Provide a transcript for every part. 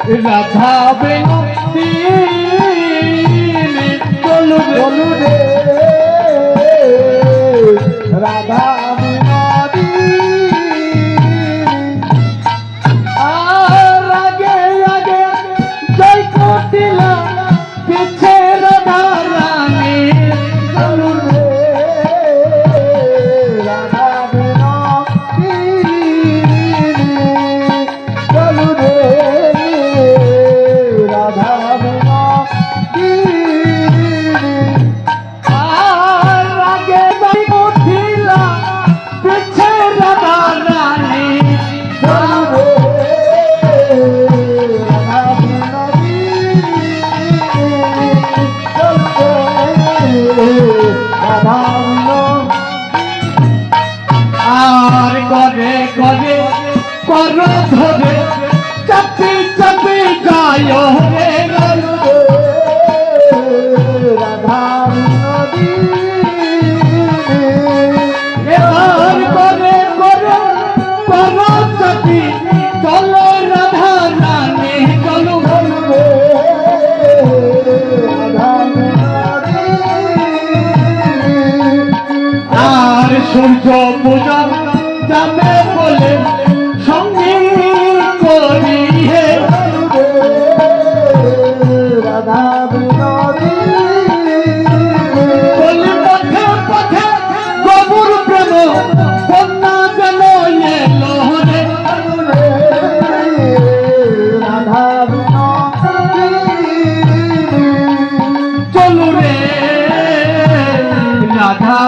রাধা বিনোদিনী চলু রে রাধা বিনোদিনী আর আগে আগে জয় কোটিলা পিছে রাধা রানী চলু রে রাধা বিনোদিনী চলু রে রাধা বিনোদিনী আর আগে জয় কোটিলা পিছে রাধা রানী চলু রে রাধা বিনোদিনী চলু রে রাধা আর করে করে কর ধরে চাপি চাপি যায় রে রাধা এবার করে করে কর চাপি চলো রাধা রানী চলো রাধা আর সূর্য পূজা যাবে বলে সঙ্গে করি হে রাধা বলে পথে পথে গবুর প্রেম কন্যা যেন এলো রে রাধা চলু রে রাধা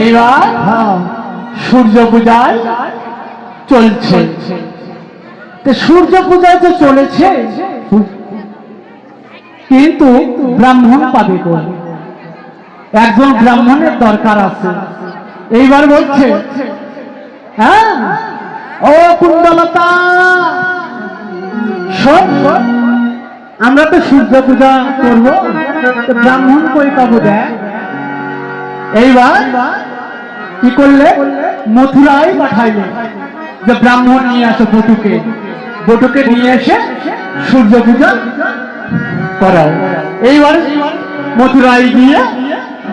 এইবার সূর্য পূজায় চলছে সূর্য পূজায় তো চলেছে কিন্তু ব্রাহ্মণ পাবে কোন একজন ব্রাহ্মণের দরকার আছে এইবার বলছে হ্যাঁ ও কুণ্ডলতা শোন আমরা তো সূর্য পূজা করবো ব্রাহ্মণ কই পাবো দেখ এইবার কি করলে মথুরায় পাঠাইলে যে ব্রাহ্মণ নিয়ে আসো বটুকে নিয়ে এসে সূর্য পূজা করায় এইবার মথুরায় গিয়ে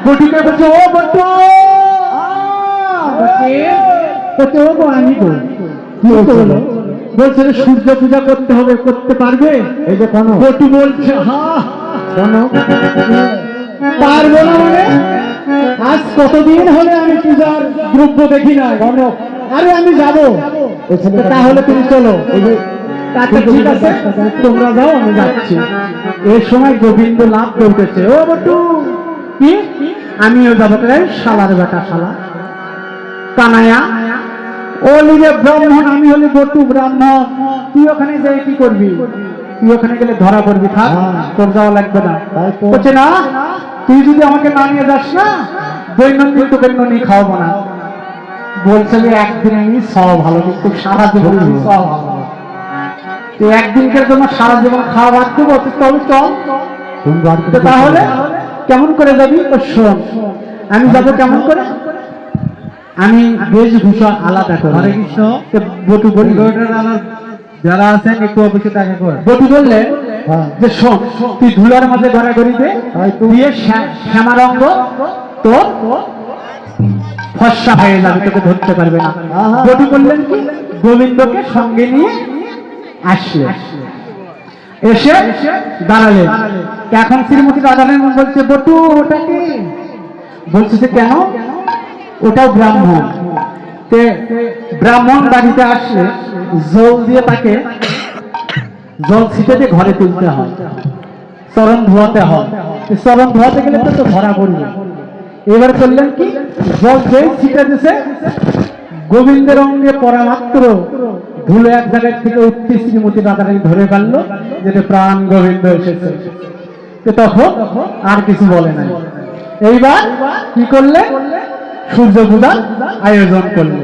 বটুকে বলছে ও বটু আমি বলছে সূর্য পূজা করতে হবে করতে পারবে এই যে কেন বটু বলছে হ্যাঁ পারবো না মানে আজ কতদিন হলে আমি পূজার দ্রব্য দেখি না গণক আরে আমি যাবো তাহলে তুমি চলো ঠিক আছে তোমরা যাও আমি যাচ্ছি এর সময় গোবিন্দ লাভ করতেছে ও বটু কি আমিও যাবো শালার বেটা শালা কানায়া ও নিজে ব্রাহ্মণ আমি হলে বটু ব্রাহ্মণ তুই ওখানে যাই কি করবি তুই ওখানে গেলে ধরা পড়বি থাক তোর যাওয়া লাগবে না বলছে না তুই যদি আমাকে না নিয়ে যাস না দৈনন্দিন তোকে নিয়ে খাওয়াবো না বলছে যে একদিন আমি সব ভালো কিন্তু সারা জীবন সব ভালো তুই একদিনকার জন্য সারা জীবন খাওয়া বাদ দেবো তবে চল তাহলে কেমন করে যাবি শোন আমি যাবো কেমন করে আমি বেশভূষা আলাদা করে হরে কৃষ্ণ বটু বলি যারা আছেন একটু অফিসে দেখা কর বটু বললে যে শোন তুই ধুলার মাঝে গড়াগড়ি দিয়ে শ্যামা রঙ্গ তোর ফর্সা হয়ে যাবে তোকে ধরতে পারবে না বটু বললেন কি গোবিন্দকে সঙ্গে নিয়ে আসলে এসে দাঁড়ালেন এখন শ্রীমতী দাঁড়ালেন বলছে বটু ওটা কি বলছে যে কেন ওটাও ব্রাহ্মণ ব্রাহ্মণ বাড়িতে আসলে জল দিয়ে তাকে জল ছিটে দিয়ে ঘরে তুলতে হয় চরণ ধোয়াতে হয় চরণ ধোয়াতে গেলে তো ধরা পড়বে এবার করলেন কি জল যেই ছিটে দিছে গোবিন্দের অঙ্গে পড়া মাত্র ধুলো এক জায়গায় থেকে উঠতে শ্রীমতী রাধারানী ধরে ফেললো যেটা প্রাণ গোবিন্দ এসেছে তখন আর কিছু বলে নাই এইবার কি করলে সূর্য পূজার আয়োজন করলে